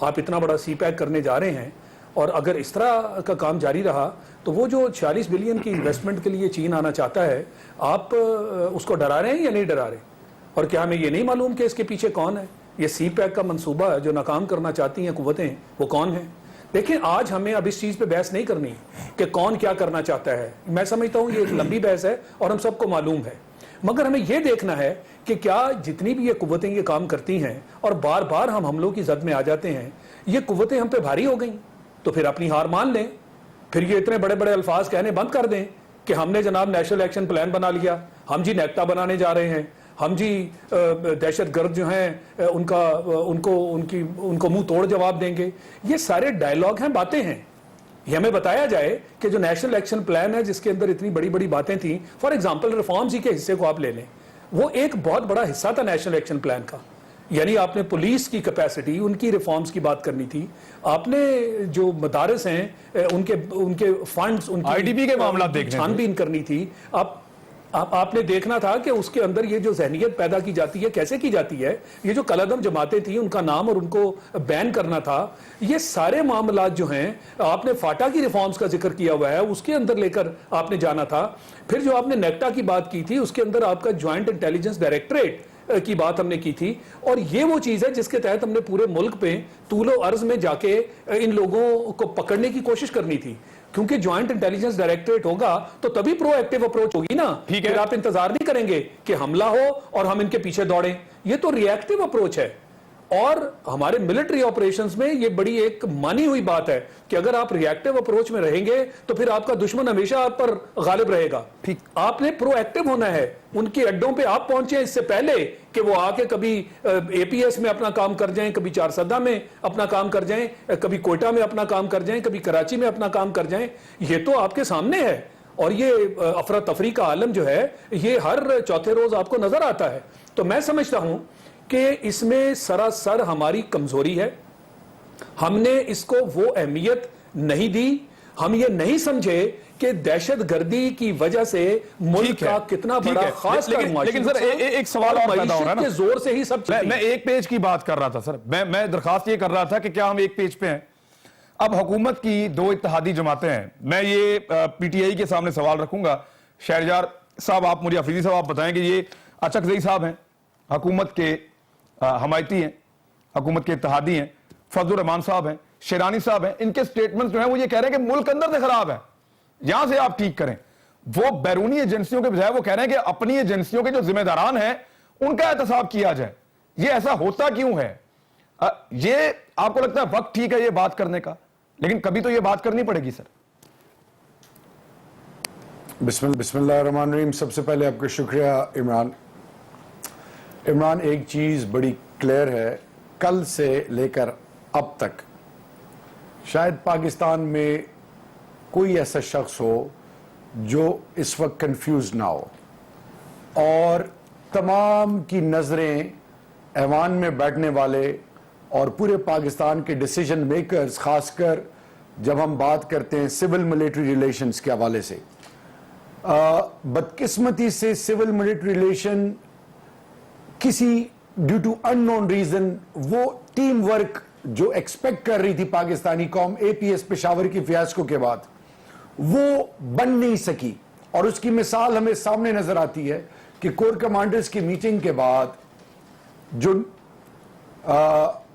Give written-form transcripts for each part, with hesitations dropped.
آپ اتنا بڑا سی پیک کرنے جا رہے ہیں اور اگر اس طرح کا کام جاری رہا تو وہ جو 46 بلین کی انویسٹمنٹ کے لیے چین آنا چاہتا ہے آپ اس کو ڈرا رہے ہیں یا نہیں ڈرا رہے؟ اور کیا ہمیں یہ نہیں معلوم کہ اس کے پیچھے کون ہے؟ یہ سی پیک کا منصوبہ جو ناکام کرنا چاہتی ہیں قوتیں وہ کون ہیں؟ دیکھیں آج ہمیں اب اس چیز پہ بحث نہیں کرنی کہ کون کیا کرنا چاہتا ہے. میں سمجھتا ہوں یہ ایک لمبی بحث ہے اور ہم سب کو معلوم ہے, مگر ہمیں یہ دیکھنا ہے کہ کیا جتنی بھی یہ قوتیں یہ کام کرتی ہیں اور بار بار ہم حملوں کی زد میں آ جاتے ہیں, یہ قوتیں ہم پہ بھاری ہو گئیں تو پھر اپنی ہار مان لیں, پھر یہ اتنے بڑے بڑے الفاظ کہنے بند کر دیں کہ ہم نے جناب نیشنل ایکشن پلان بنا لیا, ہم جی نیکٹا بنانے جا رہے ہیں, ہم جی دہشت گرد جو ہیں ان کو منہ توڑ جواب دیں گے. یہ سارے ڈائیلاگ ہیں, باتیں ہیں. یہ ہمیں بتایا جائے کہ جو نیشنل ایکشن پلان ہے جس کے اندر اتنی بڑی بڑی باتیں تھیں, فار ایگزامپل ریفارمز ہی کے حصے کو آپ لے لیں, وہ ایک بہت بڑا حصہ تھا نیشنل ایکشن پلان کا. یعنی آپ نے پولیس کی کیپیسٹی, ان کی ریفارمز کی بات کرنی تھی, آپ نے جو مدارس ہیں ان کے فنڈز, ان کی IDP کے معاملات دیکھنے چھان بین کرنی تھی. آپ نے دیکھنا تھا کہ اس کے اندر یہ جو ذہنیت پیدا کی جاتی ہے کیسے کی جاتی ہے, یہ جو کالعدم جماعتیں تھیں ان کا نام اور ان کو بین کرنا تھا. یہ سارے معاملات جو ہیں آپ نے فاٹا کی ریفارمز کا ذکر کیا ہوا ہے, اس کے اندر لے کر آپ نے جانا تھا. پھر جو آپ نے نیکٹا کی بات کی تھی اس کے اندر آپ کا جوائنٹ انٹیلیجنس ڈائریکٹریٹ کی بات ہم نے کی تھی, اور یہ وہ چیز ہے جس کے تحت ہم نے پورے ملک پہ طول و عرض میں جا کے ان لوگوں کو پکڑنے کی کوشش کرنی تھی. کیونکہ جوائنٹ انٹیلیجنس ڈائریکٹریٹ ہوگا تو تبھی پرو ایکٹیو اپروچ ہوگی نا. پھر آپ انتظار نہیں کریں گے کہ حملہ ہو اور ہم ان کے پیچھے دوڑیں, یہ تو ری ایکٹیو اپروچ ہے. اور ہمارے ملٹری آپریشنز میں یہ بڑی ایک مانی ہوئی بات ہے کہ اگر آپ ری ایکٹیو اپروچ میں رہیں گے تو پھر آپ کا دشمن ہمیشہ آپ پر غالب رہے گا. آپ نے پرو ایکٹیو ہونا ہے, ان کے اڈوں پہ آپ پہنچیں اس سے پہلے کہ وہ آ کے کبھی اے پی ایس میں اپنا کام کر جائیں, کبھی چارسدہ میں اپنا کام کر جائیں, کبھی کوئٹہ میں اپنا کام کر جائیں, کبھی کراچی میں اپنا کام کر جائیں. یہ تو آپ کے سامنے ہے, اور یہ افراتفری کا عالم جو ہے یہ ہر چوتھے روز آپ کو نظر آتا ہے. تو میں سمجھتا ہوں کہ اس میں سراسر ہماری کمزوری ہے. ہم نے اس کو وہ اہمیت نہیں دی, ہم یہ نہیں سمجھے کہ دہشت گردی کی وجہ سے ملک کا کتنا بڑا خاص لیکن سر ایک سوال اور پیدا ہو رہا ہے نا, زور سے ہی سب میں ایک پیج کی بات کر رہا تھا سر, میں درخواست یہ کر رہا تھا کہ کیا ہم ایک پیج پہ ہیں. اب حکومت کی دو اتحادی جماعتیں ہیں, میں یہ پی ٹی آئی کے سامنے سوال رکھوں گا. شہرجار صاحب آپ مجھے, افریدی صاحب آپ بتائیں کہ یہ اچکزئی صاحب ہیں, حکومت کے حمایتی ہیں, حکومت کے اتحادی ہیں, فضل الرحمان صاحب ہیں, شیرانی صاحب ہیں, ان کے سٹیٹمنٹ جو ہیں وہ یہ کہہ رہے ہیں کہ ملک اندر سے خراب ہے, یہاں سے آپ ٹھیک کریں. وہ بیرونی ایجنسیوں کے بجائے وہ کہہ رہے ہیں کہ اپنی ایجنسیوں کے جو ذمہ داران ہیں ان کا احتساب کیا جائے. یہ ایسا ہوتا کیوں ہے؟ یہ آپ کو لگتا ہے وقت ٹھیک ہے یہ بات کرنے کا, لیکن کبھی تو یہ بات کرنی پڑے گی سر. بسم اللہ الرحمن الرحیم. سب سے پہلے آپ کا شکریہ عمران. ایک چیز بڑی کلیئر ہے, کل سے لے کر اب تک شاید پاکستان میں کوئی ایسا شخص ہو جو اس وقت کنفیوز نہ ہو, اور تمام کی نظریں ایوان میں بیٹھنے والے اور پورے پاکستان کے ڈیسیجن میکرز, خاص کر جب ہم بات کرتے ہیں سول ملٹری ریلیشنز کے حوالے سے. بدقسمتی سے سول ملٹری ریلیشن کسی due to unknown reason وہ ٹیم ورک جو ایکسپیکٹ کر رہی تھی پاکستانی قوم اے پی ایس پشاور کی فیاسکو کے بعد, وہ بن نہیں سکی. اور اس کی مثال ہمیں سامنے نظر آتی ہے کہ کور کمانڈرز کی میٹنگ کے بعد جو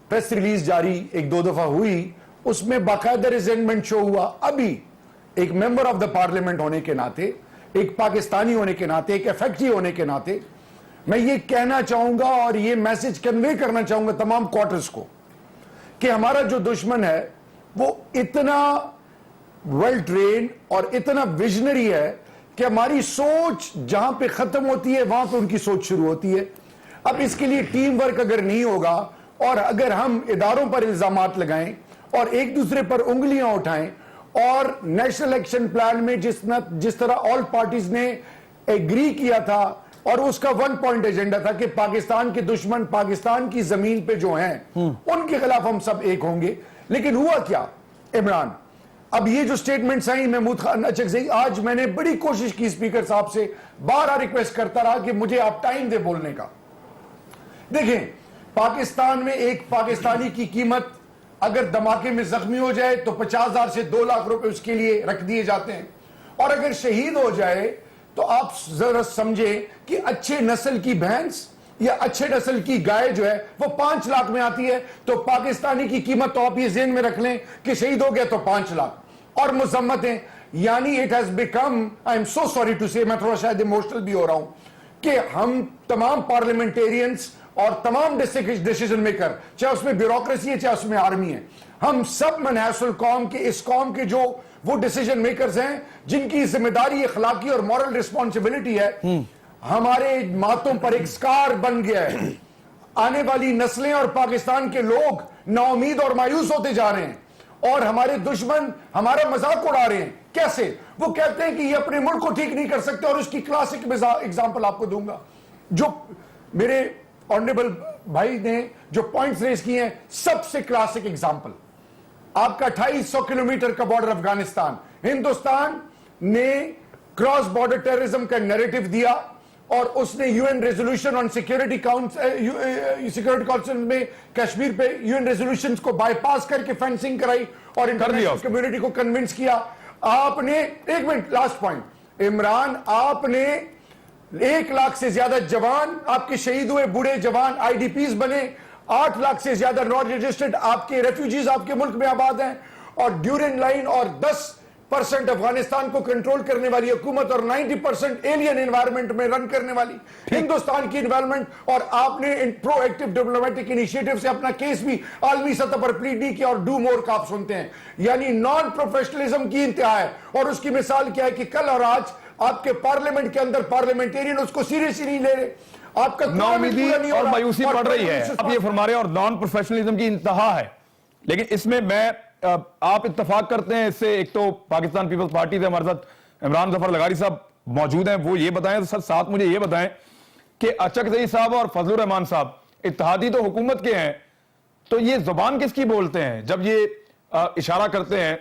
پریس ریلیز جاری ایک دو دفعہ ہوئی, اس میں باقاعدہ ریزنٹمنٹ شو ہوا. ابھی ایک ممبر آف دا پارلیمنٹ ہونے کے ناطے, ایک پاکستانی ہونے کے ناطے, ایک افیکٹی ہونے کے ناطے میں یہ کہنا چاہوں گا اور یہ میسج کنوے کرنا چاہوں گا تمام کوارٹرز کو کہ ہمارا جو دشمن ہے وہ اتنا ویل ٹرینڈ اور اتنا ویژنری ہے کہ ہماری سوچ جہاں پہ ختم ہوتی ہے وہاں پہ ان کی سوچ شروع ہوتی ہے. اب اس کے لیے ٹیم ورک اگر نہیں ہوگا اور اگر ہم اداروں پر الزامات لگائیں اور ایک دوسرے پر انگلیاں اٹھائیں, اور نیشنل ایکشن پلان میں جس طرح آل پارٹیز نے ایگری کیا تھا اور اس کا ون پوائنٹ ایجنڈا تھا کہ پاکستان کے دشمن پاکستان کی زمین پہ جو ہیں ان کے خلاف ہم سب ایک ہوں گے. لیکن ہوا کیا عمران؟ اب یہ جو سٹیٹمنٹس ہیں محمود خان اچکزئی, آج میں نے بڑی کوشش کی اسپیکر صاحب سے, بارہ ریکویسٹ کرتا رہا کہ مجھے آپ ٹائم دے بولنے کا. دیکھیں پاکستان میں ایک پاکستانی کی قیمت اگر دھماکے میں زخمی ہو جائے تو 50,000 سے 2 لاکھ روپے اس کے لیے رکھ دیے جاتے ہیں, اور اگر شہید ہو جائے تو آپ ذرا سمجھیں کہ اچھے نسل کی بھینس یا اچھے نسل کی گائے جو ہے وہ 5 لاکھ میں آتی ہے. تو پاکستانی کی قیمت تو آپ یہ ذہن میں رکھ لیں کہ شہید ہو گیا تو 5 لاکھ اور مذمتیں. یعنی it has become, I am so sorry to say, میں تھوڑا شاید ایموشنل بھی ہو رہا ہوں, کہ ہم تمام پارلیمنٹیرینز اور تمام ڈیسیژن میکر, چاہے اس میں بیوروکریسی ہے چاہے اس میں آرمی ہے, ہم سب منحاس القوم کے اس قوم کے جو وہ ڈیسیژن میکرز ہیں جن کی ذمہ داری اخلاقی اور مورل رسپانسبلٹی ہے, ہمارے ماتوں پر ایک سکار بن گیا ہے. آنے والی نسلیں اور پاکستان کے لوگ نا امید اور مایوس ہوتے جا رہے ہیں, اور ہمارے دشمن ہمارا مذاق اڑا رہے ہیں. کیسے؟ وہ کہتے ہیں کہ یہ اپنے ملک کو ٹھیک نہیں کر سکتے, اور اس کی کلاسک ایگزامپل آپ کو دوں گا. جو میرے آنریبل بھائی نے جو پوائنٹس ریز کیے ہیں, سب سے کلاسک ایگزامپل آپ کا 2800 کلومیٹر کا بارڈر افغانستان. ہندوستان نے کراس بارڈر ٹیررزم کا نیریٹو دیا, اور اس نے U N resolution on security council میں کشمیر پہ یو این ریزولوشنز کو بائی پاس کر کے فینسنگ کرائی اور انٹرنیشنل کمیونٹی کو کنونس کیا. آپ نے, ایک منٹ لاسٹ پوائنٹ عمران, آپ نے 1 لاکھ سے زیادہ جوان آپ کے شہید ہوئے, بوڑھے جوان آئی ڈی پیز بنے, 8 لاکھ سے زیادہ نان رجسٹرڈ آپ کے ریفیوجیز آپ کے ملک میں آباد ہیں, اور ڈیورنگ لائن اور 10% افغانستان کو کنٹرول کرنے والی حکومت اور 90% ایلین انوائرمنٹ میں رن کرنے والی ہندوستان کی انوائرمنٹ. اور آپ نے پرو ایکٹیو ڈپلومیٹک انیشیٹو سے اپنا کیس بھی عالمی سطح پر پلیڈ نہیں کیا, اور ڈو مور کا آپ سنتے ہیں. یعنی نان پروفیشنلزم کی انتہا ہے. اور اس کی مثال کیا ہے کہ کل اور آج آپ کے پارلیمنٹ کے اندر پارلیمنٹیرین اس کو سیریسلی نہیں لے رہے. آپ کا ناامیدی اور مایوسی پڑ رہی ہے, آپ یہ فرما رہے ہیں, اور نان پروفیشنلزم کی انتہا ہے. لیکن اس میں آپ اتفاق کرتے ہیں اس سے, ایک تو پاکستان پیپلز پارٹی سے ہمارے ساتھ عمران ظفر لغاری صاحب موجود ہیں, وہ یہ بتائیں, ساتھ مجھے یہ بتائیں کہ اچکزئی صاحب اور فضل الرحمان صاحب اتحادی تو حکومت کے ہیں, تو یہ زبان کس کی بولتے ہیں جب یہ اشارہ کرتے ہیں؟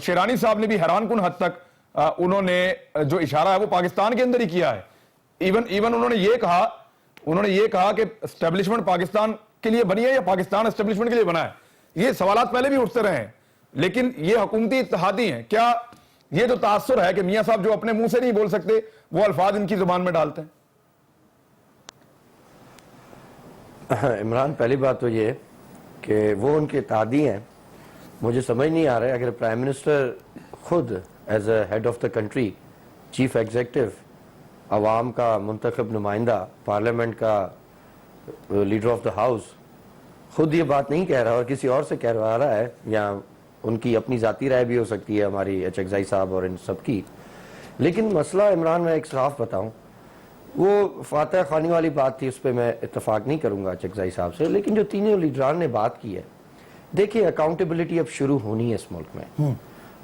شیرانی صاحب نے بھی حیران کن حد تک انہوں نے جو اشارہ ہے وہ پاکستان کے اندر ہی کیا ہے. ایون انہوں نے یہ کہا کہ اسٹیبلشمنٹ پاکستان کے لیے بنی ہے یا پاکستان اسٹیبلشمنٹ کے لیے بنا ہے. یہ سوالات پہلے بھی اٹھتے رہے ہیں, لیکن یہ حکومتی اتحادی ہیں. کیا یہ جو تاثر ہے کہ میاں صاحب جو اپنے منہ سے نہیں بول سکتے وہ الفاظ ان کی زبان میں ڈالتے ہیں؟ عمران, پہلی بات تو یہ کہ وہ ان کے اتحادی ہیں. مجھے سمجھ نہیں آ رہا ہے, اگر پرائم منسٹر خود as a head of the country, chief executive, عوام کا منتخب نمائندہ, پارلیمنٹ کا لیڈر آف دا ہاؤس, خود یہ بات نہیں کہہ رہا اور کسی اور سے کہہ رہا ہے, یا ان کی اپنی ذاتی رائے بھی ہو سکتی ہے ہماری اچکزئی صاحب اور ان سب کی. لیکن مسئلہ عمران میں ایک صاف بتاؤں, وہ فاتح خانی والی بات تھی, اس پہ میں اتفاق نہیں کروں گا اچکزئی صاحب سے. لیکن جو تینوں لیڈران نے بات کی ہے, دیکھیے اکاؤنٹیبلٹی اب شروع ہونی ہے اس ملک میں.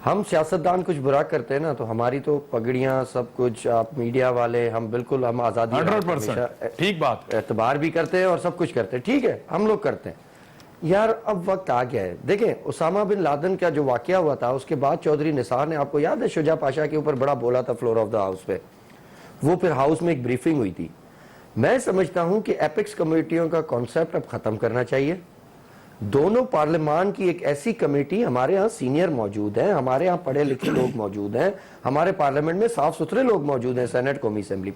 ہم سیاستدان کچھ برا کرتے ہیں نا تو ہماری تو پگڑیاں سب کچھ, آپ میڈیا والے, ہم بالکل ہم آزادی 100% ٹھیک بات, اعتبار بھی کرتے ہیں اور سب کچھ کرتے ہیں, ٹھیک ہے ہم لوگ کرتے ہیں. یار اب وقت آ گیا ہے. دیکھیں اسامہ بن لادن کا جو واقعہ ہوا تھا, اس کے بعد چودھری نثار نے, آپ کو یاد ہے شجاع پاشا کے اوپر بڑا بولا تھا فلور آف دا ہاؤس پہ, وہ پھر ہاؤس میں ایک بریفنگ ہوئی تھی. میں سمجھتا ہوں کہ ایپکس کمیٹیوں کا کانسیپٹ اب ختم کرنا چاہیے. دونوں پارلیمان کی ایک ایسی کمیٹی, ہمارے ہاں سینئر موجود ہیں, ہمارے ہاں پڑھے لکھے لوگ موجود ہیں, ہمارے پارلیمنٹ میں صاف ستھرے لوگ موجود ہیں, سینٹ قومی اسمبلی,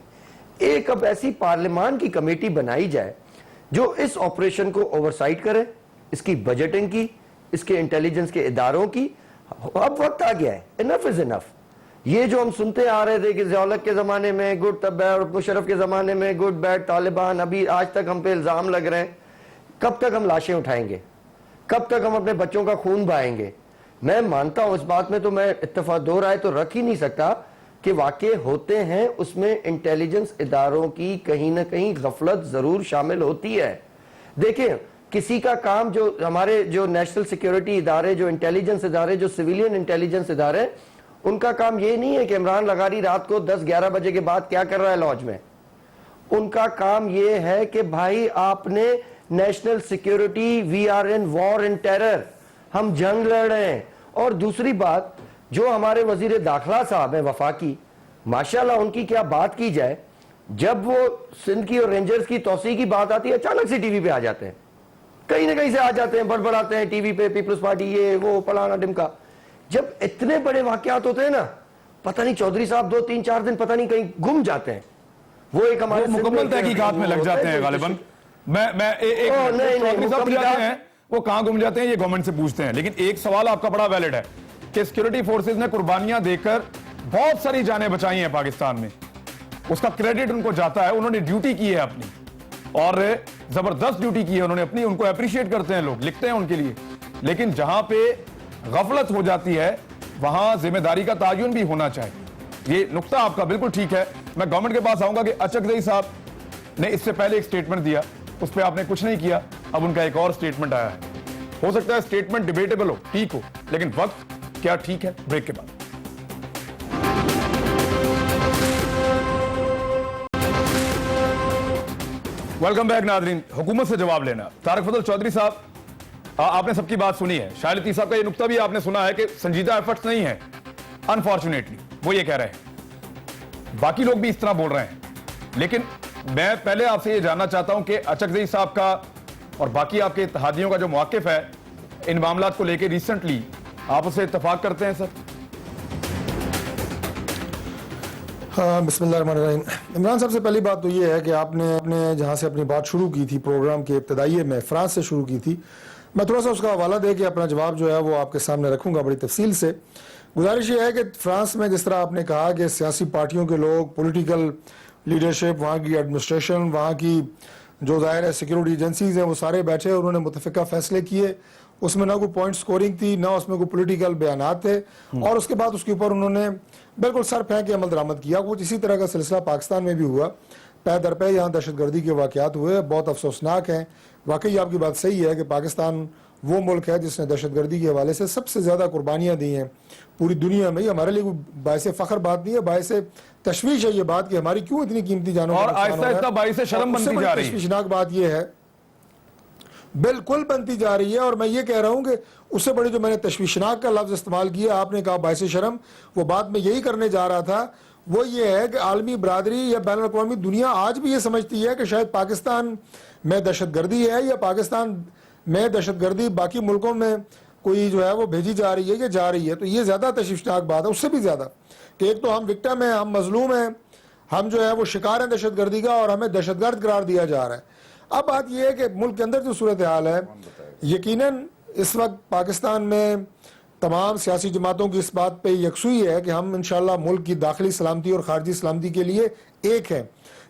ایک اب ایسی پارلیمان کی کمیٹی بنائی جائے جو اس آپریشن کو اوورسائٹ کرے, اس کی بجٹنگ کی, اس کے انٹیلیجنس کے اداروں کی. اب وقت آ گیا ہے, انف از انف. یہ جو ہم سنتے آ رہے تھے کہ ضیاء کے زمانے میں گڈ تب بیڈ, اور مشرف کے زمانے میں گڈ بیڈ طالبان, ابھی آج تک ہم پہ الزام لگ رہے ہیں. کب تک ہم لاشیں اٹھائیں گے؟ کب تک ہم اپنے بچوں کا خون بہائیں گے؟ میں مانتا ہوں اس بات میں, تو میں اتفاق دو رائے تو رکھ ہی نہیں سکتا کہ واقع ہوتے ہیں اس میں انٹیلیجنس اداروں کی کہیں نہ کہیں غفلت ضرور شامل ہوتی ہے. دیکھیں کسی کا کام, جو ہمارے جو نیشنل سیکیورٹی ادارے, جو انٹیلیجنس ادارے, جو سویلین انٹیلیجنس ادارے, ان کا کام یہ نہیں ہے کہ عمران لغاری رات کو 10-11 بجے کے بعد کیا کر رہا ہے لاج میں. ان کا کام یہ ہے کہ بھائی آپ نے national security, we are in war on terror, ہم جنگ لڑ رہے ہیں. اور دوسری بات, جو ہمارے وزیر داخلہ صاحب ہیں وفاقی, ماشاءاللہ ان کی کیا بات کی جائے, جب وہ سندھ کی اور رینجرز کی توسیع کی بات آتی ہے اچانک سے ٹی وی پہ آ جاتے ہیں. کہیں نہ کہیں سے آ جاتے ہیں, بڑبڑاتے ہیں ٹی وی پہ, پیپلز پارٹی یہ وہ فلانا ڈمکا. جب اتنے بڑے واقعات ہوتے ہیں نا, پتہ نہیں چودھری صاحب 2-3-4 دن پتہ نہیں کہیں گم جاتے ہیں. وہ ایک ہمارے مکمل تحقیقات میں لگ جاتے ہیں غالباً. وہ کہاں گم جاتے ہیں یہ گورنمنٹ سے پوچھتے ہیں. لیکن ایک سوال آپ کا بڑا ویلڈ ہے کہ سیکیورٹی فورسز نے قربانیاں دے کر بہت ساری جانیں بچائی ہیں پاکستان میں, اس کا کریڈٹ ان کو جاتا ہے. انہوں نے ڈیوٹی کی ہے اپنی, اور زبردست ڈیوٹی کی ہے انہوں نے اپنی, ان کو اپریشیٹ کرتے ہیں لوگ, لکھتے ہیں ان کے لیے. لیکن جہاں پہ غفلت ہو جاتی ہے وہاں ذمہ داری کا تعین بھی ہونا چاہیے. یہ نقطہ آپ کا بالکل ٹھیک ہے. میں گورنمنٹ کے پاس آؤں گا کہ اچکزئی صاحب نے اس سے پہلے ایک سٹیٹمنٹ دیا, اس پہ آپ نے کچھ نہیں کیا. اب ان کا ایک اور سٹیٹمنٹ آیا ہے. ہو سکتا ہے سٹیٹمنٹ ڈیبیٹیبل ہو, ٹھیک ہو, لیکن وقت کیا ٹھیک ہے. بریک کے بعد ویلکم بیک ناظرین. حکومت سے جواب لینا. طارق فضل چودھری صاحب, آپ نے سب کی بات سنی ہے. شاہ لطیف صاحب کا یہ نقطہ بھی آپ نے سنا ہے کہ سنجیدہ ایفرٹس نہیں ہیں انفارچونیٹلی, وہ یہ کہہ رہے ہیں. باقی لوگ بھی اس طرح بول رہے ہیں. لیکن میں پہلے آپ سے یہ جاننا چاہتا ہوں کہ اچکزئی صاحب کا اور باقی آپ کے اتحادیوں کا جو موقف ہے ان معاملات کو لے کے ریسنٹلی, آپ اسے اتفاق کرتے ہیں سر؟ بسم اللہ الرحمن الرحیم. عمران صاحب سے پہلی بات تو یہ ہے کہ آپ نے جہاں سے اپنی بات شروع کی تھی پروگرام کے ابتدائیے میں, فرانس سے شروع کی تھی. میں تھوڑا سا اس کا حوالہ دے کے اپنا جواب جو ہے وہ آپ کے سامنے رکھوں گا بڑی تفصیل سے. گزارش یہ ہے کہ فرانس میں جس طرح آپ نے کہا کہ سیاسی پارٹیوں کے لوگ, پولیٹیکل لیڈرشپ, وہاں کی ایڈمنسٹریشن, وہاں کی جو ظاہر ہے سیکیورٹی ایجنسیز ہیں, وہ سارے بیٹھے, انہوں نے متفقہ فیصلے کیے. اس میں نہ کوئی پوائنٹ سکورنگ تھی, نہ اس میں کوئی پولیٹیکل بیانات تھے, اور اس کے بعد اس کے اوپر انہوں نے بالکل سر پھینک کے عمل درآمد کیا. کچھ اسی طرح کا سلسلہ پاکستان میں بھی ہوا. پے در پے یہاں دہشت گردی کے واقعات ہوئے, بہت افسوسناک ہیں. واقعی آپ کی بات صحیح ہے کہ پاکستان وہ ملک ہے جس نے دہشت گردی کے حوالے سے سب سے زیادہ قربانیاں دی ہیں پوری دنیا میں. یہ ہمارے لیے کوئی باعث فخر بات نہیں ہے, باعث تشویش ہے یہ بات کہ ہماری کیوں اتنی قیمتی جانوں اور آہستہ آہستہ باعث شرم بنتی جا رہی ہے. تشویشناک بات یہ ہے, بالکل بنتی جا رہی ہے. اور میں یہ کہہ رہا ہوں کہ اس سے بڑی جو میں نے تشویشناک کا لفظ استعمال کیا, آپ نے کہا باعث شرم, وہ بات میں یہی کرنے جا رہا تھا. وہ یہ ہے کہ عالمی برادری یا بین الاقوامی دنیا آج بھی یہ سمجھتی ہے کہ شاید پاکستان میں دہشت گردی ہے, یا پاکستان میں دہشت گردی باقی ملکوں میں کوئی جو ہے وہ بھیجی جا رہی ہے یا جا رہی ہے. تو یہ زیادہ تشویشناک بات ہے, اس سے بھی زیادہ کہ ایک تو ہم وکٹم ہیں, ہم مظلوم ہیں, ہم جو ہے وہ شکار ہیں دہشت گردی کا, اور ہمیں دہشت گرد قرار دیا جا رہا ہے. اب بات یہ ہے کہ ملک کے اندر جو صورتحال ہے, یقیناً اس وقت پاکستان میں تمام سیاسی جماعتوں کی اس بات پہ یکسوئی ہے کہ ہم انشاءاللہ ملک کی داخلی سلامتی اور خارجی سلامتی کے لیے ایک ہیں.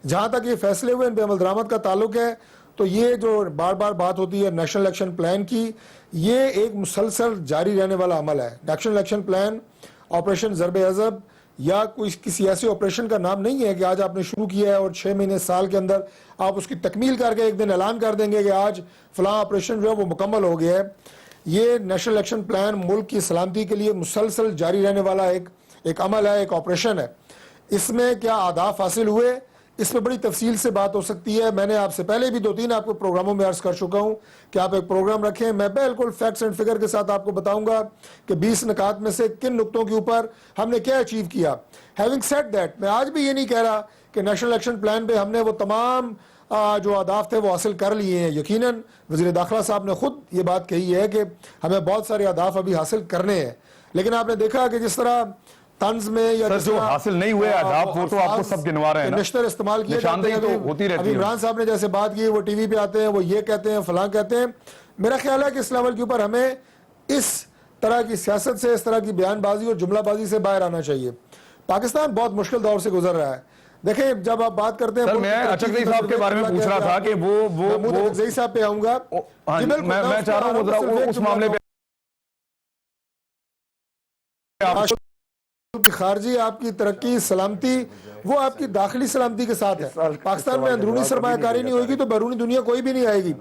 جہاں تک یہ فیصلے ہوئے ان پہ عمل درآمد کا تعلق ہے, تو یہ جو بار بار بات ہوتی ہے نیشنل ایکشن پلان کی, یہ ایک مسلسل جاری رہنے والا عمل ہے. National action plan operation Zarb Azb یا کوئی کسی ایسے آپریشن کا نام نہیں ہے کہ آج آپ نے شروع کیا ہے اور 6 مہینے سال کے اندر آپ اس کی تکمیل کر کے ایک دن اعلان کر دیں گے کہ آج فلاں آپریشن جو ہے وہ مکمل ہو گیا ہے. یہ نیشنل ایکشن پلان ملک کی سلامتی کے لیے مسلسل جاری رہنے والا ایک عمل ہے, ایک آپریشن ہے. اس میں کیا اہداف حاصل ہوئے, اس میں بڑی تفصیل سے بات ہو سکتی ہے. میں نے آپ سے پہلے بھی 2-3 آپ کو پروگراموں میں عرض کر چکا ہوں کہ آپ ایک پروگرام رکھیں, میں بالکل فیکٹس اینڈ فگر کے ساتھ آپ کو بتاؤں گا کہ 20 نکات میں سے کن نقطوں کے اوپر ہم نے کیا اچیو کیا. ہیونگ سیڈ دیٹ, میں آج بھی یہ نہیں کہہ رہا کہ نیشنل ایکشن پلان پہ ہم نے وہ تمام جو اہداف تھے وہ حاصل کر لیے ہیں. یقیناً وزیر داخلہ صاحب نے خود یہ بات کہی ہے کہ ہمیں بہت سارے اہداف ابھی حاصل کرنے ہیں. لیکن آپ نے دیکھا کہ جس طرح طنز میں یا جو حاصل نہیں ہوئے اہداف وہ تو آپ کو سب گنوا رہے ہیں نا, نشتر استعمال کیے جاتے ہیں. ابھی عمران صاحب نے جیسے بات کی, وہ ٹی وی پہ آتے ہیں, وہ یہ کہتے ہیں, فلاں کہتے ہیں. میرا خیال ہے کہ اس لیول کے اوپر ہمیں اس طرح کی سیاست سے, اس طرح کی بیان بازی اور جملہ بازی سے باہر آنا چاہیے. پاکستان بہت مشکل دور سے گزر رہا ہے. دیکھیں جب آپ بات کرتے ہیں, سر میں اچکزئی صاحب کے بارے میں پوچھ رہا تھا کہ وہ اچکزئی صاحب پہ آؤں گا. میں چاہ رہا ہوں اس معاملے پہ خارجی آپ کی ترقی سلامتی وہ آپ کی داخلی سلامتی کے ساتھ ہے. پاکستان میں اندرونی سرمایہ کاری نہیں ہوگی تو بیرونی دنیا کوئی بھی نہیں آئے گی.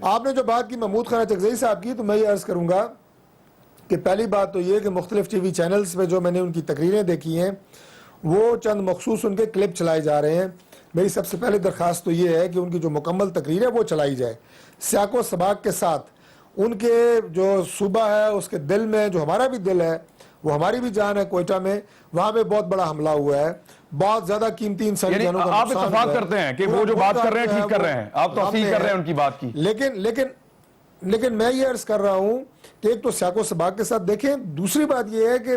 آپ نے جو بات کی محمود خان اچکزئی صاحب کی, تو میں یہ عرض کروں گا کہ پہلی بات تو یہ کہ مختلف ٹی وی چینلز پہ جو میں نے ان کی تقریریں دیکھی ہیں وہ چند مخصوص ان کے کلپ چلائے جا رہے ہیں. میری سب سے پہلے درخواست تو یہ ہے کہ ان کی جو مکمل تقریر ہے وہ چلائی جائے سیاق و سباق کے ساتھ. ان کے جو صوبہ ہے اس کے دل میں, جو ہمارا بھی دل ہے, وہ ہماری بھی جان ہے, کوئٹہ میں وہاں پہ بہت بڑا حملہ ہوا ہے, بہت زیادہ قیمتی انسانی جانوں کا آپ اتفاق کرتے ہیں کہ وہ جو بات کر رہے ہیں ٹھیک کر رہے ہیں, آپ توثیق کر رہے ہیں ان کی بات کی. لیکن لیکن میں یہ عرض کر رہا ہوں کہ ایک تو سیاق و سباق کے ساتھ دیکھیں, دوسری بات یہ ہے کہ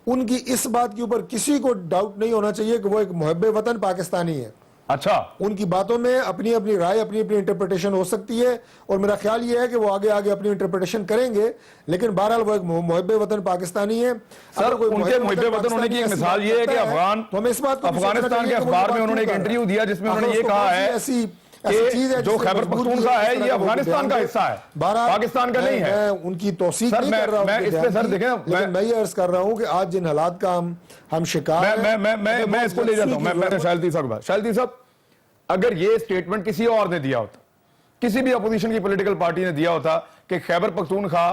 ان کی اس بات کے اوپر کسی کو ڈاؤٹ نہیں ہونا چاہیے کہ وہ ایک محب وطن پاکستانی ہے. اچھا, ان کی باتوں میں اپنی اپنی رائے, اپنی اپنی انٹرپریٹیشن ہو سکتی ہے, اور میرا خیال یہ ہے کہ وہ آگے آگے اپنی انٹرپریٹیشن کریں گے, لیکن بہرحال وہ ایک محب وطن پاکستانی ہے. سر ان کے محب وطن ہونے کی ایک مثال یہ ہے کہ افغانستان کے اخبار میں انہوں نے ایک انٹرویو دیا جس میں انہوں نے یہ کہا ہے کہ جو خیبر پختونخوا ہے یہ افغانستان کا حصہ ہے, پاکستان کا نہیں ہے. میں ان کی توثیق نہیں کر رہا ہوں, لیکن میں یہ عرض کر رہا ہوں کہ آج جن حالات کا ہم شکار ہیں, میں اس کو لے جاتا ہوں. میں شاہلتی صاحب, اگر یہ سٹیٹمنٹ کسی اور نے دیا ہوتا, کسی بھی اپوزیشن کی پولیٹیکل پارٹی نے دیا ہوتا کہ خیبر پختونخوا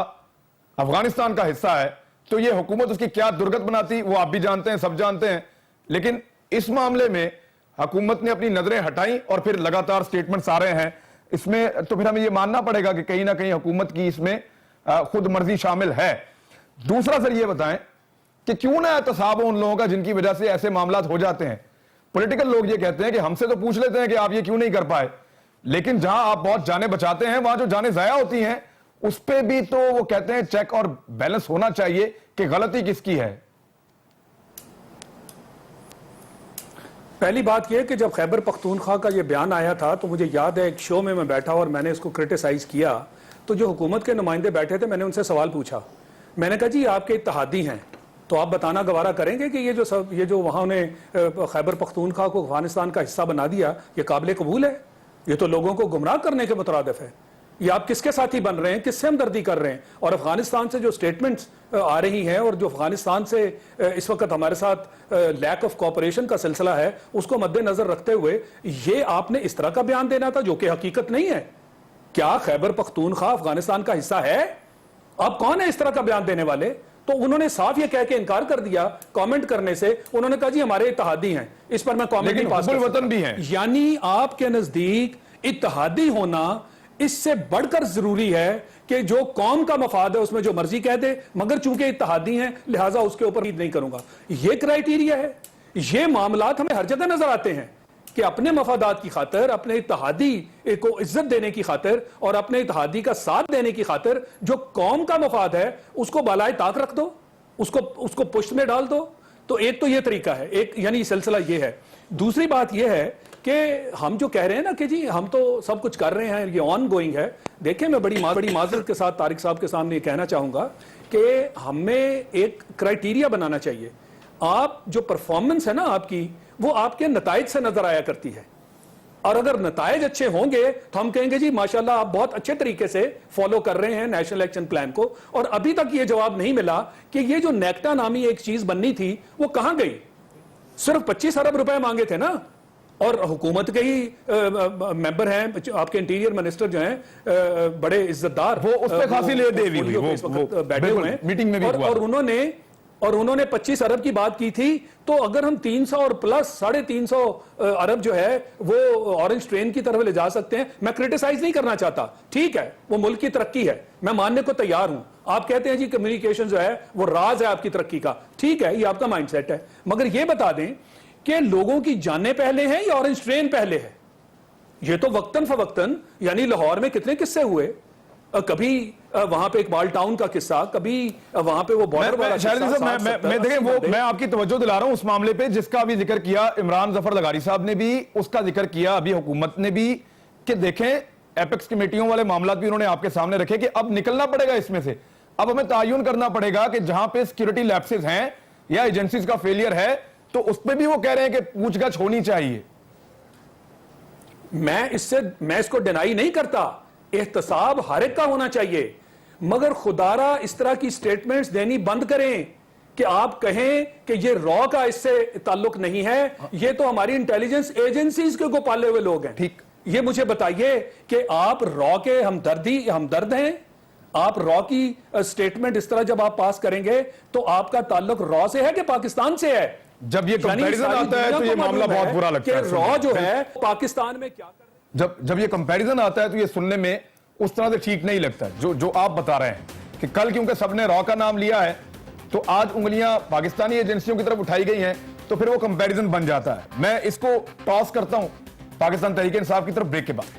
افغانستان کا حصہ ہے, تو یہ حکومت اس کی کیا درگت بناتی وہ آپ بھی جانتے ہیں, سب جانتے ہیں. لیکن اس معاملے میں حکومت نے اپنی نظریں ہٹائیں اور پھر لگاتار سٹیٹمنٹس آ رہے ہیں. اس میں تو پھر ہمیں یہ ماننا پڑے گا کہ کہیں نہ کہیں حکومت کی اس میں خود مرضی شامل ہے. دوسرا سر یہ بتائیں کہ کیوں نہ احتساب ہو ان لوگوں کا جن کی وجہ سے ایسے معاملات ہو جاتے ہیں. پولیٹیکل لوگ یہ کہتے ہیں کہ ہم سے تو پوچھ لیتے ہیں کہ آپ یہ کیوں نہیں کر پائے, لیکن جہاں آپ بہت جانیں بچاتے ہیں وہاں جو جانیں ضائع ہوتی ہیں اس پہ بھی تو وہ کہتے ہیں چیک اور بیلنس ہونا چاہیے کہ غلطی کس کی ہے. پہلی بات یہ کہ جب خیبر پختونخوا کا یہ بیان آیا تھا تو مجھے یاد ہے ایک شو میں بیٹھا اور میں نے اس کو کرٹیسائز کیا, تو جو حکومت کے نمائندے بیٹھے تھے میں نے ان سے سوال پوچھا. میں نے کہا جی آپ کے اتحادی ہیں تو آپ بتانا گوارا کریں گے کہ یہ جو وہاں نے خیبر پختونخوا کو افغانستان کا حصہ بنا دیا یہ قابل قبول ہے؟ یہ تو لوگوں کو گمراہ کرنے کے مترادف ہے. یہ آپ کس کے ساتھی بن رہے ہیں, کس سے ہمدردی کر رہے ہیں؟ اور افغانستان سے جو سٹیٹمنٹس آ رہی ہیں اور جو افغانستان سے اس وقت ہمارے ساتھ لیک آف کوآپریشن کا سلسلہ ہے اس کو مد نظر رکھتے ہوئے یہ آپ نے اس طرح کا بیان دینا تھا جو کہ حقیقت نہیں ہے. کیا خیبر پختونخوا افغانستان کا حصہ ہے؟ آپ کون ہیں اس طرح کا بیان دینے والے؟ تو انہوں نے صاف یہ کہہ کے انکار کر دیا کامنٹ کرنے سے. انہوں نے کہا جی ہمارے اتحادی ہیں, اس پر میں کامنٹ نہیں پاس کر سکتا. وطن بھی ہیں, یعنی آپ کے نزدیک اتحادی ہونا اس سے بڑھ کر ضروری ہے کہ جو قوم کا مفاد ہے اس میں جو مرضی کہہ دے, مگر چونکہ اتحادی ہیں لہٰذا اس کے اوپر عید نہیں کروں گا. یہ کرائیٹیریا ہے. یہ معاملات ہمیں ہر جگہ نظر آتے ہیں کہ اپنے مفادات کی خاطر, اپنے اتحادی کو عزت دینے کی خاطر اور اپنے اتحادی کا ساتھ دینے کی خاطر جو قوم کا مفاد ہے اس کو بالائے طاق رکھ دو, اس کو پشت میں ڈال دو. تو ایک تو یہ طریقہ ہے, ایک یعنی سلسلہ یہ ہے. دوسری بات یہ ہے کہ ہم جو کہہ رہے ہیں نا کہ جی ہم تو سب کچھ کر رہے ہیں, یہ آن گوئنگ ہے. دیکھیں میں بڑی معذرت کے ساتھ طارق صاحب کے سامنے یہ کہنا چاہوں گا کہ ہمیں ایک کرائیٹیریا بنانا چاہیے. آپ جو پرفارمنس ہے نا آپ کی وہ آپ کے نتائج سے نظر آیا کرتی ہے, اور اگر نتائج اچھے ہوں گے تو ہم کہیں گے جی ماشاءاللہ آپ بہت اچھے طریقے سے فالو کر رہے ہیں نیشنل ایکشن پلان کو. اور ابھی تک یہ جواب نہیں ملا کہ یہ جو نیکٹا نامی ایک چیز بننی تھی وہ کہاں گئی. صرف 25 ارب روپے مانگے تھے نا, اور حکومت کے ہی ممبر ہیں آپ کے انٹیریئر منسٹر جو ہیں بڑے عزت دار, وہ اس پہ خاصی لے دے ہوئی بیٹھے ہوئے ہیں میٹنگ میں بھی, اور انہوں نے 25 ارب کی بات کی تھی. تو اگر ہم 300 اور پلس 350 ارب جو ہے وہ اورنج ٹرین کی طرف لے جا سکتے ہیں, میں کرٹیسائز نہیں کرنا چاہتا, ٹھیک ہے وہ ملک کی ترقی ہے, میں ماننے کو تیار ہوں. آپ کہتے ہیں جی کمیونیکیشن جو ہے وہ راز ہے آپ کی ترقی کا, ٹھیک ہے یہ آپ کا مائنڈ سیٹ ہے, مگر یہ بتا دیں کہ لوگوں کی جانیں پہلے ہیں یا اورنج ٹرین پہلے ہے؟ یہ تو وقتاً فوقتاً, یعنی لاہور میں کتنے قصے ہوئے, کبھی وہاں پہ اقبال ٹاؤن کا قصہ, کبھی وہاں پہ وہ بارڈر والا قصہ. میں آپ کی توجہ دلا رہا ہوں اس معاملے پہ جس کا بھی ذکر کیا عمران ظفر لغاری صاحب نے بھی, اس کا ذکر کیا ابھی حکومت نے بھی, کہ دیکھیں ایپیکس کمیٹیوں والے معاملات بھی انہوں نے آپ کے سامنے رکھے کہ اب نکلنا پڑے گا اس میں سے. اب ہمیں تعین کرنا پڑے گا کہ جہاں پہ سیکیورٹی لیپسز ہیں یا ایجنسیز کا فیلئر ہے تو اس پہ بھی وہ کہہ رہے ہیں کہ پوچھ گچھ ہونی چاہیے. میں اس کو ڈینائی نہیں کرتا, احتساب ہر ایک کا ہونا چاہیے, مگر خدارا اس طرح کی سٹیٹمنٹس دینی بند کریں کہ آپ کہیں کہ یہ را کا اس سے تعلق نہیں ہے, یہ تو ہماری انٹیلیجنس ایجنسیز کے کو پالے ہوئے لوگ ہیں. ٹھیک, یہ مجھے بتائیے کہ آپ را کے ہمدرد ہیں؟ آپ را کی سٹیٹمنٹ اس طرح جب آپ پاس کریں گے تو آپ کا تعلق را سے ہے کہ پاکستان سے ہے؟ جب یہ کمپیریزن آتا ہے تو یہ معاملہ بہت برا لگتا ہے کہ را جو ہے پاکستان میں کیا کر رہے ہیں. جب یہ کمپیریزن آتا ہے تو یہ سننے میں اس طرح سے ٹھیک نہیں لگتا جو آپ بتا رہے ہیں کہ کل کیونکہ سب نے را کا نام لیا ہے تو آج انگلیاں پاکستانی ایجنسیوں کی طرف اٹھائی گئی ہیں تو پھر وہ کمپیریزن بن جاتا ہے. میں اس کو ٹاس کرتا ہوں پاکستان تحریک انصاف کی طرف بریک کے بعد.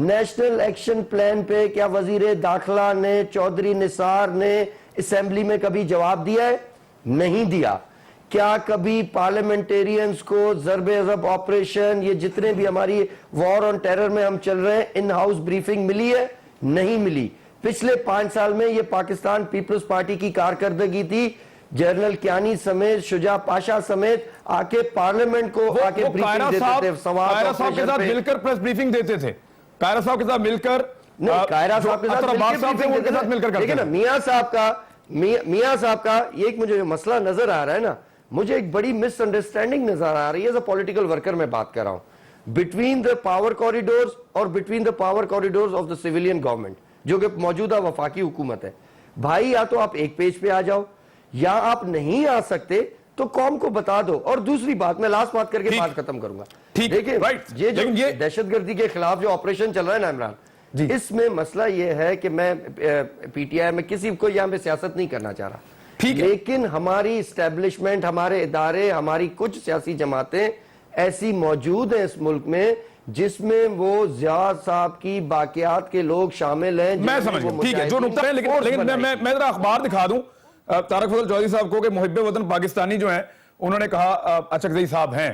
نیشنل ایکشن پلان پہ کیا وزیر داخلہ نے چودھری نثار نے اسمبلی میں کبھی جواب دیا ہے؟ نہیں دیا. کیا کبھی پارلیمنٹیرینز کو ضرب عضب آپریشن یہ جتنے بھی ہماری وار آن ٹیرر میں ہم چل رہے ہیں ان ہاؤس بریفنگ ملی ہے؟ نہیں ملی. پچھلے 5 سال میں یہ پاکستان پیپلز پارٹی کی کارکردگی تھی. جنرل کیانی سمیت شجاع پاشا سمیت آ کے پارلیمنٹ کو آ کے بریفنگ دیتے تھے. قائرہ صاحب کے ساتھ مل کر پریس بریفنگ دیتے تھے. قائرہ صاحب کے ساتھ مل کر قائرہ صاحب کے ساتھ مل کر دیکھیں نا میاں صاحب کا یہ ایک مجھے مسئلہ نظر آ رہا ہے نا, مجھے ایک بڑی مس انڈرسٹینڈنگ نظر آ رہی ہے. ایز اے پولیٹیکل ورکر میں بات کر رہا ہوں بٹوین دا پاور کوریڈورز اور between the power corridors of the civilian government جو کہ موجودہ وفاقی حکومت ہے. بھائی یا تو آپ ایک پیج پہ آ جاؤ یا آپ نہیں آ سکتے تو قوم کو بتا دو. اور دوسری بات میں لاسٹ بات کر کے بات ختم کروں گا. دیکھیں یہ جو دہشت گردی کے خلاف جو آپریشن چل رہا ہے نا عمران, اس میں مسئلہ یہ ہے کہ میں پی ٹی آئی میں کسی کو یہاں پہ سیاست نہیں کرنا چاہ رہا, لیکن ہماری اسٹیبلشمنٹ, ہمارے ادارے, ہماری کچھ سیاسی جماعتیں ایسی موجود ہیں اس ملک میں جس میں وہ ضیاء صاحب کی باقیات کے لوگ شامل ہیں. میں سمجھ گیا, ٹھیک ہے جو نقطہ ہے, لیکن میں ذرا اخبار دکھا دوں طارق فضل چودھری صاحب کو کہ محب وطن پاکستانی جو ہیں انہوں نے کہا اچکزئی صاحب ہیں,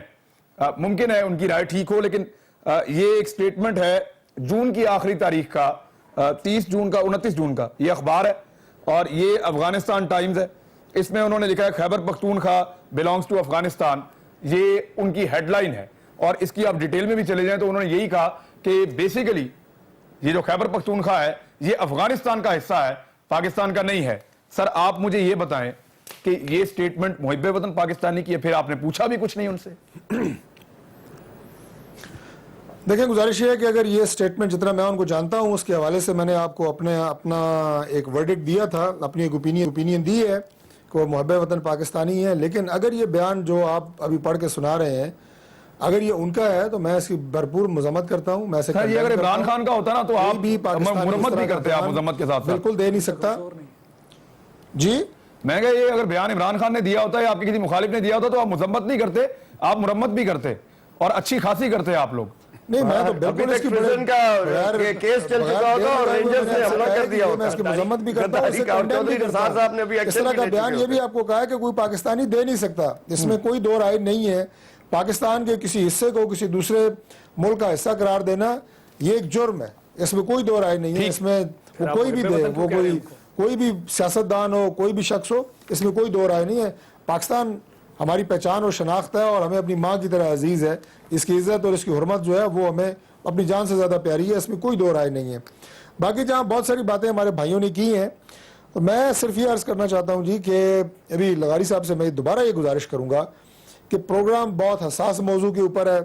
ممکن ہے ان کی رائے ٹھیک ہو, لیکن یہ ایک سٹیٹمنٹ ہے جون کی آخری تاریخ کا, 30 جون کا 29 جون کا یہ اخبار ہے اور یہ افغانستان ٹائمز ہے. اس میں انہوں نے لکھا ہے خیبر پختونخوا belongs to افغانستان, یہ ان کی ہیڈ لائن ہے. اور اس کی آپ ڈیٹیل میں بھی چلے جائیں تو انہوں نے یہی کہا کہ بیسیکلی یہ جو خیبر پختونخوا ہے یہ افغانستان کا حصہ ہے, پاکستان کا نہیں ہے. سر آپ مجھے یہ بتائیں کہ یہ سٹیٹمنٹ محب وطن پاکستانی کی ہے, پھر آپ نے پوچھا بھی کچھ نہیں ان سے؟ دیکھیں گزارش یہ ہے کہ اگر یہ سٹیٹمنٹ جتنا میں ان کو جانتا ہوں اس کے حوالے سے میں نے آپ کو اپنا ایک ورڈکٹ دیا تھا, اپنی ایک اوپینین دی ہے کہ وہ محب وطن پاکستانی ہے. لیکن اگر یہ بیان جو آپ ابھی پڑھ کے سنا رہے ہیں اگر یہ ان کا ہے تو میں اس کی بھرپور مذمت کرتا ہوں. میں یہ اگر عمران خان کا ہوتا نا تو آپ بھی مرمت بھی کرتے, آپ مذمت کے ساتھ بالکل دے نہیں سکتا. جی میں کہا یہ اگر بیان عمران خان نے دیا ہوتا ہے, آپ کے کسی مخالف نے دیا ہوتا تو آپ مذمت نہیں کرتے, آپ مرمت بھی کرتے اور اچھی خاصی کرتے آپ لوگ. نہیں میں تو بالکل اس کی کیس چل چکا ہوگا اور رینجرز نے حملہ کر دیا ہوگا, میں اس کی مذمت بھی کرتا ہوں, اس طرح کا بیان یہ بھی آپ کو کہا ہے کہ کوئی پاکستانی دے نہیں سکتا, اس میں کوئی دو رائے نہیں ہے. پاکستان کے کسی حصے کو کسی دوسرے ملک کا حصہ قرار دینا یہ ایک جرم ہے, اس میں کوئی دو رائے نہیں ہے. اس میں وہ کوئی بھی دے, وہ کوئی بھی سیاستدان ہو, کوئی بھی شخص ہو, اس میں کوئی دو رائے نہیں ہے. پاکستان ہماری پہچان اور شناخت ہے اور ہمیں اپنی ماں کی طرح عزیز ہے. اس کی عزت اور اس کی حرمت جو ہے وہ ہمیں اپنی جان سے زیادہ پیاری ہے, اس میں کوئی دو رائے نہیں ہے. باقی جہاں بہت ساری باتیں ہمارے بھائیوں نے کی ہیں تو میں صرف یہ عرض کرنا چاہتا ہوں جی کہ ابھی لغاری صاحب سے میں دوبارہ یہ گزارش کروں گا کہ پروگرام بہت حساس موضوع کے اوپر ہے,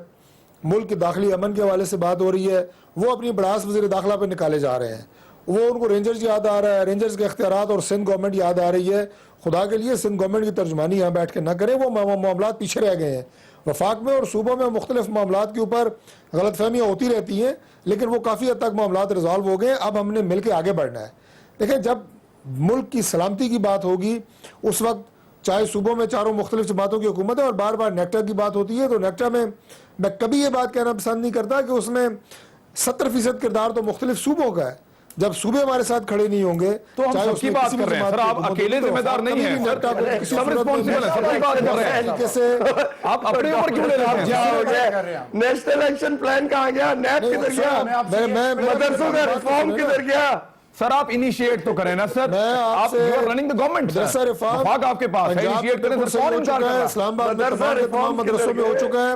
ملک کے داخلی امن کے حوالے سے بات ہو رہی ہے. وہ اپنی بڑاس وزیر داخلہ پہ نکالے جا رہے ہیں, وہ ان کو رینجرز یاد آ رہا ہے, رینجرز کے اختیارات اور سندھ گورنمنٹ یاد آ رہی ہے. خدا کے لیے سندھ گورنمنٹ کی ترجمانی یہاں بیٹھ کے نہ کریں, وہ معاملات پیچھے رہ گئے ہیں. وفاق میں اور صوبوں میں مختلف معاملات کے اوپر غلط فہمیاں ہوتی رہتی ہیں لیکن وہ کافی حد تک معاملات ریزالو ہو گئے. اب ہم نے مل کے آگے بڑھنا ہے. دیکھیں جب ملک کی سلامتی کی بات ہوگی اس وقت چاہے صوبوں میں چاروں مختلف جماعتوں کی حکومت ہے اور بار بار نیکٹا کی بات ہوتی ہے تو نیکٹا میں کبھی یہ بات کہنا پسند نہیں کرتا کہ اس میں 70% کردار تو مختلف صوبوں کا ہے. جب صوبے ہمارے ساتھ کھڑے نہیں ہوں گے تو ہم سب کی بات کر رہے ہیں سر, آپ اکیلے ذمہ دار نہیں ہیں, سب رسپانسبل ہیں, سب کی بات کر رہے ہیں. آپ اپنے اوپر کیوں لے رہے ہیں؟ نیشنل ایکشن پلان کہاں گیا, نیب کدھر گیا, مدرسوں کا ریفارم کدھر گیا؟ سر آپ انیشیٹ تو کریں نا سر, آپ you are running the government, وفاق آپ کے پاس ہے, انیشیٹ کریں سر. کون انکار کر رہا ہے؟ اسلام آباد میں تمام مدرسوں میں ہو چکا ہے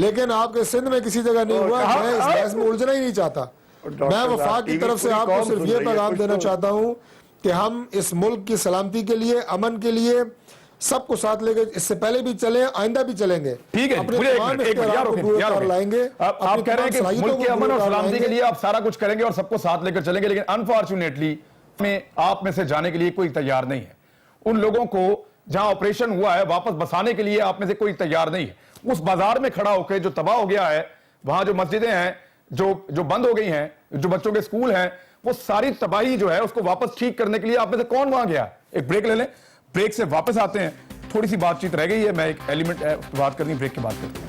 لیکن آپ کے سندھ میں کسی جگہ نہیں ہوا. میں اس بحث میں الجھنا ہی نہیں چاہتا. میں وفاق کی طرف سے آپ کو صرف یہ پیغام دینا چاہتا ہوں کہ ہم اس ملک کی سلامتی کے لیے, امن کے لیے سب کو ساتھ لے کے اس سے پہلے بھی چلیں, آئندہ بھی چلیں گے. ٹھیک ہے, آپ کہہ رہے ہیں کہ ملک کے امن اور سلامتی کے لیے آپ سارا کچھ کریں گے اور سب کو ساتھ لے کر چلیں گے, لیکن انفارچونیٹلی آپ میں سے جانے کے لیے کوئی تیار نہیں ہے. ان لوگوں کو جہاں آپریشن ہوا ہے واپس بسانے کے لیے آپ میں سے کوئی تیار نہیں ہے. اس بازار میں کھڑا ہو کے جو تباہ ہو گیا ہے, وہاں جو مسجدیں ہیں جو بند ہو گئی ہیں, جو بچوں کے سکول ہیں, وہ ساری تباہی جو ہے اس کو واپس ٹھیک کرنے کے لیے آپ میں سے کون وہاں گیا؟ ایک بریک لے لیں, بریک سے واپس آتے ہیں. تھوڑی سی بات چیت رہ گئی ہے, میں ایک ایلیمنٹ بات کرنی, بریک کے بعد کرتے ہیں.